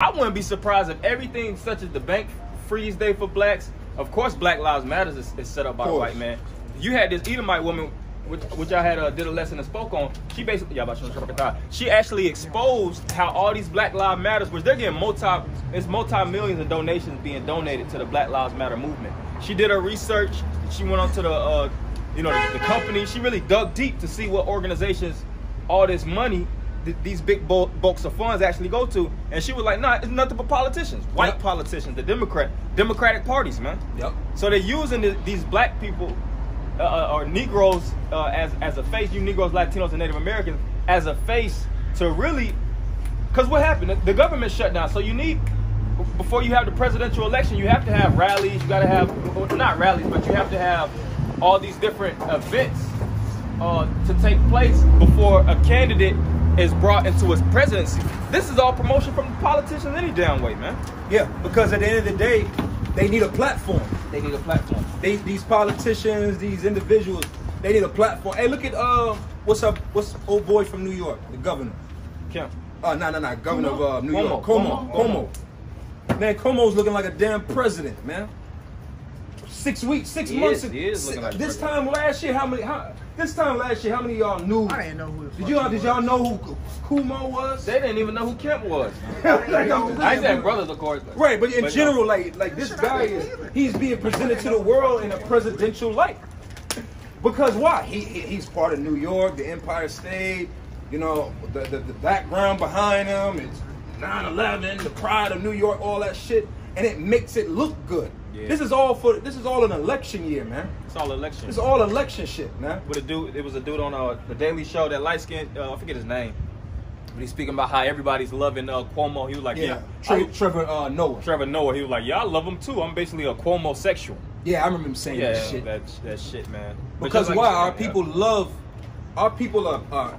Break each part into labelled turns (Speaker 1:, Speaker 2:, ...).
Speaker 1: I wouldn't be surprised if everything such as the bank freeze day for blacks, of course Black Lives Matters is set up by a white man. You had this Edomite woman, which I had did a lesson and spoke on. She basically, she actually exposed how all these Black Lives Matters, which they're getting multi-millions of donations being donated to the Black Lives Matter movement. She did her research. She went on to the the company. She really dug deep to see what organizations all this money, these big bulks of funds actually go to, and she was like, nah, it's nothing but politicians, white politicians, the Democratic parties, man. Yep. So they're using these black people or Negroes as a face, you Negroes, Latinos, and Native Americans as a face to really, because what happened? The government shut down, so you need, before you have the presidential election, you have to have rallies, you got to have, well, not rallies, but you have to have all these different events to take place before a candidate is brought into his presidency. This is all promotion from the politicians any damn way, man.
Speaker 2: Yeah, because at the end of the day, they need a platform.
Speaker 1: They need a platform.
Speaker 2: These politicians, these individuals, they need a platform. Hey, look at what's old boy from New York, the governor?
Speaker 1: Kemp.
Speaker 2: No, governor of New York. Cuomo. Man, Cuomo's looking like a damn president, man. 6 weeks, 6 months.
Speaker 1: He is looking like
Speaker 2: this time last year, how many of y'all knew?
Speaker 3: I didn't know who.
Speaker 2: Did y'all know who Cuomo was?
Speaker 1: They didn't even know who Kemp was. I said brothers, of course.
Speaker 2: Right, but in general, like this guy he's being presented to the world in a presidential light. Because why? He's part of New York, the Empire State. You know, the background behind him. It's 9/11, the pride of New York, all that shit, and it makes it look good. Yeah. This is all an election year, man.
Speaker 1: It's all election.
Speaker 2: It's all election shit, man.
Speaker 1: With a dude, it was a dude on the Daily Show, that light skinned, I forget his name, but he's speaking about how everybody's loving Cuomo. He was like,
Speaker 2: Trevor Noah.
Speaker 1: Trevor Noah. He was like, yeah, I love him too. I'm basically a Cuomo sexual.
Speaker 2: Yeah, I remember him saying that shit.
Speaker 1: That shit, man.
Speaker 2: Because why? Our people love. Our people are.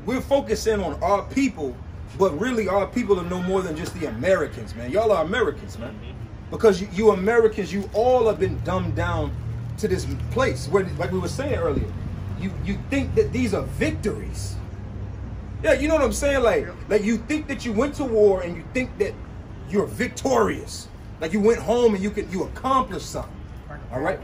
Speaker 2: We're focusing on our people, but really our people are no more than just the Americans, man. Y'all are Americans, man. Mm-hmm. Because you Americans, you all have been dumbed down to this place where, like we were saying earlier, you think that these are victories. Yeah, you know what I'm saying? Like you think that you went to war and you think that you're victorious. Like you went home and you accomplished something. All right?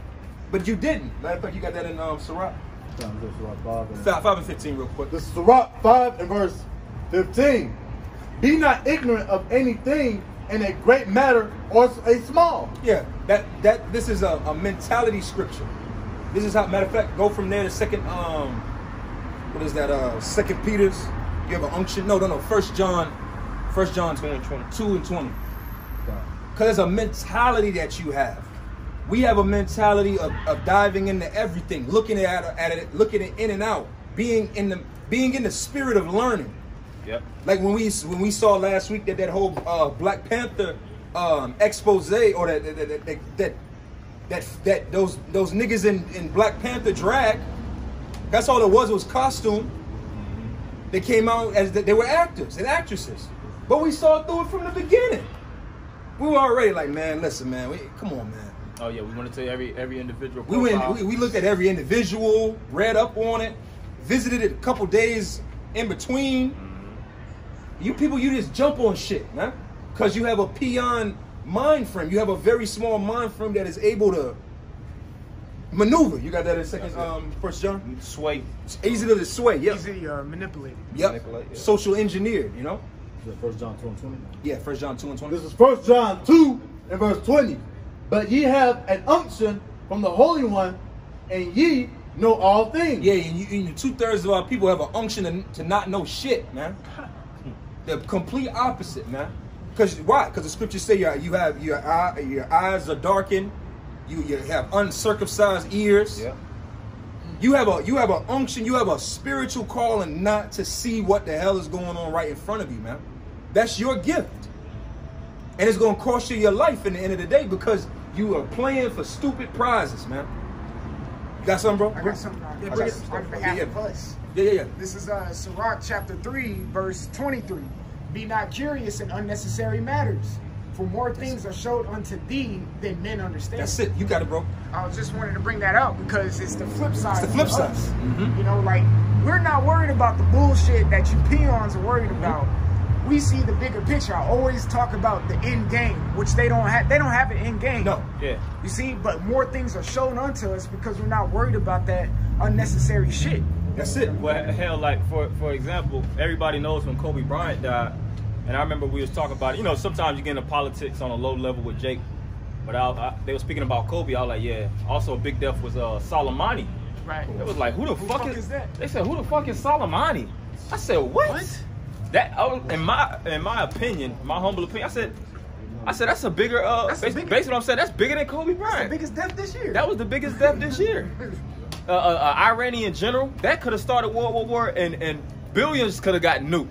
Speaker 2: But you didn't. Matter of fact, you got that in Sirach. 5 and 15 real quick.
Speaker 4: This is Sirach 5 and verse 15. Be not ignorant of anything in a great matter or a small.
Speaker 2: Yeah, this is a mentality scripture. This is how, matter of fact, go from there to second what is that, 2 Peter's, you have an unction. No, 1 John 2 and 20. Because there's a mentality that you have. We have a mentality of diving into everything, looking at it, looking it in and out, being in the spirit of learning.
Speaker 1: Yep.
Speaker 2: Like when we saw last week that whole Black Panther expose, or that those niggas in Black Panther drag, that's all it was costume. They came out as they were actors and actresses, but we saw through it from the beginning. We were already like, man, listen, man, come on, man.
Speaker 1: Oh yeah, we want to tell every individual.
Speaker 2: We looked at every individual, read up on it, visited it a couple days in between. You people, you just jump on shit, man, because you have a peon mind frame. You have a very small mind frame that is able to maneuver. You got that in second, 1 John?
Speaker 1: Sway.
Speaker 2: Easy to sway, yeah.
Speaker 3: Easy manipulated.
Speaker 2: Yep.
Speaker 1: Manipulate, yeah.
Speaker 2: Social engineered, you know?
Speaker 4: Is it 1 John 2 and 20?
Speaker 2: Yeah, 1 John 2 and 20.
Speaker 4: This is 1 John 2 and verse 20. But ye have an unction from the Holy One, and ye know all things.
Speaker 2: Yeah, and 2/3 of our people have an unction to not know shit, man. The complete opposite, man. Because why? Because the scriptures say you have your eyes are darkened, you have uncircumcised ears.
Speaker 1: Yeah.
Speaker 2: You have an unction, you have a spiritual calling not to see what the hell is going on right in front of you, man. That's your gift. And it's gonna cost you your life in the end of the day because you are playing for stupid prizes, man. You got something, bro?
Speaker 3: I got something on behalf of us.
Speaker 2: Yeah.
Speaker 3: This is Sirach chapter 3, verse 23. Be not curious in unnecessary matters, for more things are showed unto thee than men understand.
Speaker 2: That's it. You got it, bro.
Speaker 3: I just wanted to bring that out because it's the flip side.
Speaker 2: It's the flip side.
Speaker 3: Mm-hmm. You know, like, we're not worried about the bullshit that you peons are worried about. we see the bigger picture. I always talk about the end game, which they don't have. They don't have an end game.
Speaker 2: No.
Speaker 1: Yeah.
Speaker 3: You see, but more things are shown unto us because we're not worried about that unnecessary shit.
Speaker 2: That's it.
Speaker 1: Well, hell, like for example, everybody knows when Kobe Bryant died, and I remember we was talking about it. You know, sometimes you get into politics on a low level with Jake, but they were speaking about Kobe. I was like, yeah. Also, a big death was Soleimani.
Speaker 3: Right.
Speaker 1: It was like, who the fuck
Speaker 3: is that?
Speaker 1: They said, who the fuck is Soleimani? I said, what? That in my opinion, my humble opinion, I said that's a bigger based on what I'm saying, that's bigger than Kobe Bryant.
Speaker 3: That's the biggest death this year.
Speaker 1: That was the biggest death this year. Iranian general that could have started World War and billions could have got nuked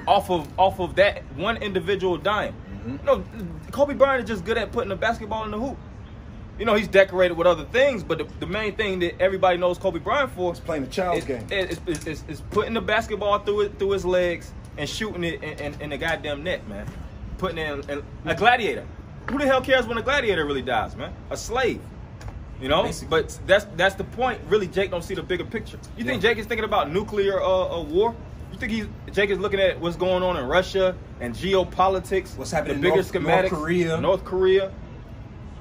Speaker 1: off of that one individual dying. No, Kobe Bryant is just good at putting the basketball in the hoop. You know, he's decorated with other things, but the main thing that everybody knows Kobe Bryant for
Speaker 2: is playing the child's game.
Speaker 1: Is putting the basketball through his legs and shooting it in the goddamn net, man. Putting it in a gladiator. Who the hell cares when a gladiator really dies, man? A slave. You know?
Speaker 2: Basically.
Speaker 1: But that's the point. Really, Jake don't see the bigger picture. You think Jake is thinking about nuclear war? You think Jake is looking at what's going on in Russia and geopolitics?
Speaker 2: What's happening
Speaker 1: the bigger
Speaker 2: in
Speaker 1: schematics, North Korea.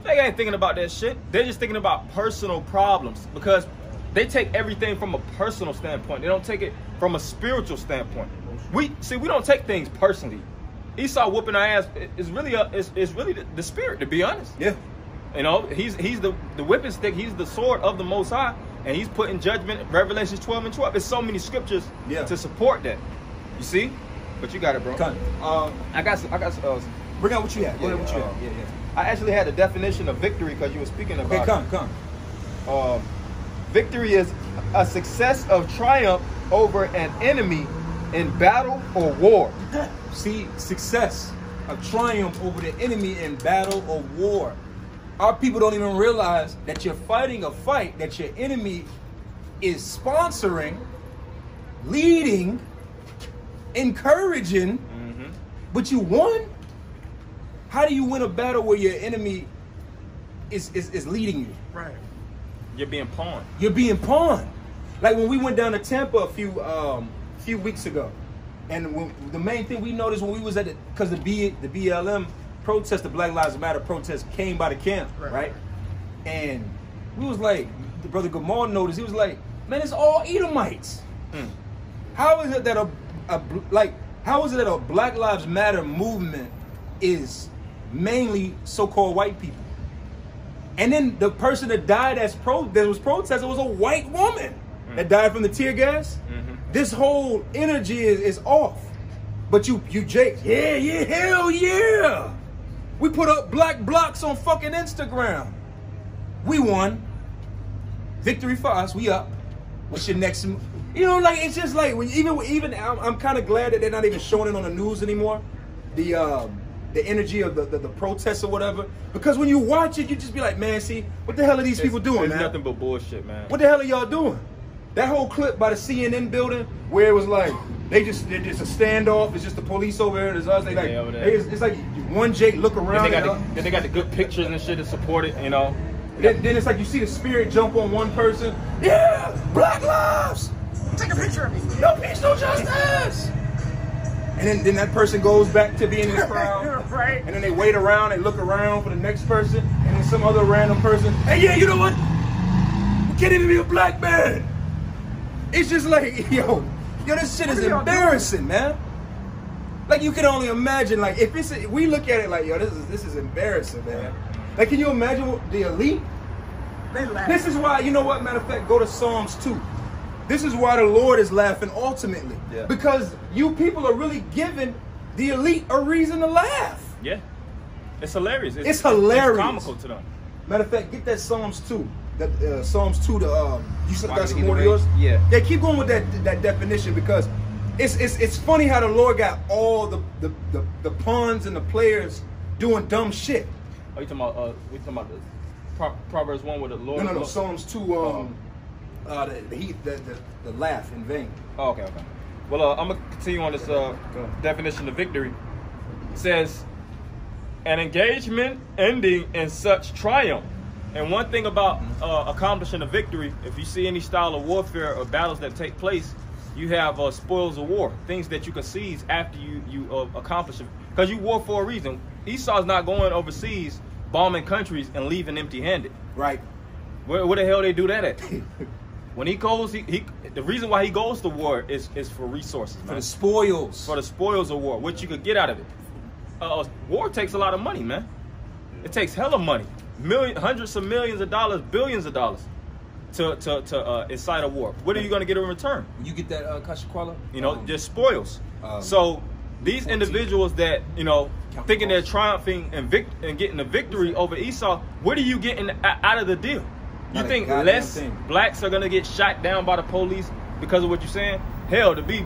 Speaker 1: They ain't thinking about that shit. They're just thinking about personal problems because they take everything from a personal standpoint. They don't take it from a spiritual standpoint. We don't take things personally. Esau whooping our ass is really the spirit, to be honest.
Speaker 2: Yeah.
Speaker 1: You know, he's the whipping stick. He's the sword of the Most High, and he's putting judgment. Revelations 12:12. There's so many scriptures to support that. You see, but you got it, bro. I got.
Speaker 2: Bring out what you have.
Speaker 1: Yeah. I actually had a definition of victory because you were speaking about.
Speaker 2: Okay, come.
Speaker 1: Victory is a success of triumph over an enemy in battle or war.
Speaker 2: See, success, a triumph over the enemy in battle or war. Our people don't even realize that you're fighting a fight that your enemy is sponsoring, leading, encouraging, but you won. How do you win a battle where your enemy is leading you?
Speaker 3: Right.
Speaker 1: You're being pawned.
Speaker 2: You're being pawned. Like when we went down to Tampa a few weeks ago, and the main thing we noticed when we was at because the BLM protest, the Black Lives Matter protest, came by the camp, right? And we was like, the brother Gamal noticed. He was like, man, it's all Edomites. How is it that how is it that a Black Lives Matter movement is mainly so-called white people? And then the person that died that was protesting was a white woman that died from the tear gas. This whole energy is off. But you Jake, yeah, hell yeah. We put up black blocks on fucking Instagram. We won. Victory for us. We up. What's your next? You know, like it's just like when even I'm kind of glad that they're not even showing it on the news anymore. The energy of the protests or whatever. Because when you watch it, you just be like, man, see, what the hell are these people doing, man?
Speaker 1: It's nothing but bullshit, man.
Speaker 2: What the hell are y'all doing? That whole clip by the CNN building where it was like, it's just a standoff. It's just the police over here. There's us. They like, it's like one Jake look around.
Speaker 1: Then they got the good pictures and shit to support it, you know.
Speaker 2: Then it's like you see the spirit jump on one person. Yeah, Black Lives.
Speaker 3: Take a picture of me.
Speaker 2: No peace, no justice. And then that person goes back to being in the crowd.
Speaker 3: Right.
Speaker 2: And then they wait around, they look around for the next person, and then some other random person, hey, yeah, you know what? You can't even be a black man. It's just like, yo, this shit is embarrassing, man. Like you can only imagine, like if we look at it like, yo, this is embarrassing, man. Like, can you imagine what the elite?
Speaker 3: They laugh.
Speaker 2: This is why, you know what? Matter of fact, go to Psalms 2. This is why the Lord is laughing ultimately. Yeah. Because you people are really giving the elite a reason to laugh.
Speaker 1: Yeah. It's hilarious.
Speaker 2: It's hilarious.
Speaker 1: It's comical to them.
Speaker 2: Matter of fact, get that Psalms 2. That Psalms 2 you still got some more
Speaker 1: of
Speaker 2: yours?
Speaker 1: Yeah.
Speaker 2: Yeah, keep going with that definition because it's funny how the Lord got all the pawns and the players doing dumb shit.
Speaker 1: Are you talking about we talking about the Proverbs 1 with the Lord?
Speaker 2: No, Psalms 2 the laugh in vain.
Speaker 1: Oh, okay. Well, I'm gonna continue on this definition of victory. It says, an engagement ending in such triumph. And one thing about accomplishing a victory, if you see any style of warfare or battles that take place, You have spoils of war, things that you can seize after you accomplish it. Because you war for a reason. Esau's not going overseas, bombing countries, and leaving empty-handed.
Speaker 2: Right.
Speaker 1: Where the hell they do that at? When he goes, the reason why he goes to war is for resources, man.
Speaker 2: For the spoils.
Speaker 1: For the spoils of war, what you could get out of it. War takes a lot of money, man. It takes hella money. Hundreds of millions of dollars, billions of dollars to incite a war. What are you going to get in return?
Speaker 2: You get that Kashikwala?
Speaker 1: You know, just spoils. So these 14. Individuals that, you know, thinking they're triumphing and getting a victory over Esau, what are you getting out of the deal? You think less blacks are going to get shot down by the police because of what you're saying? Hell, to be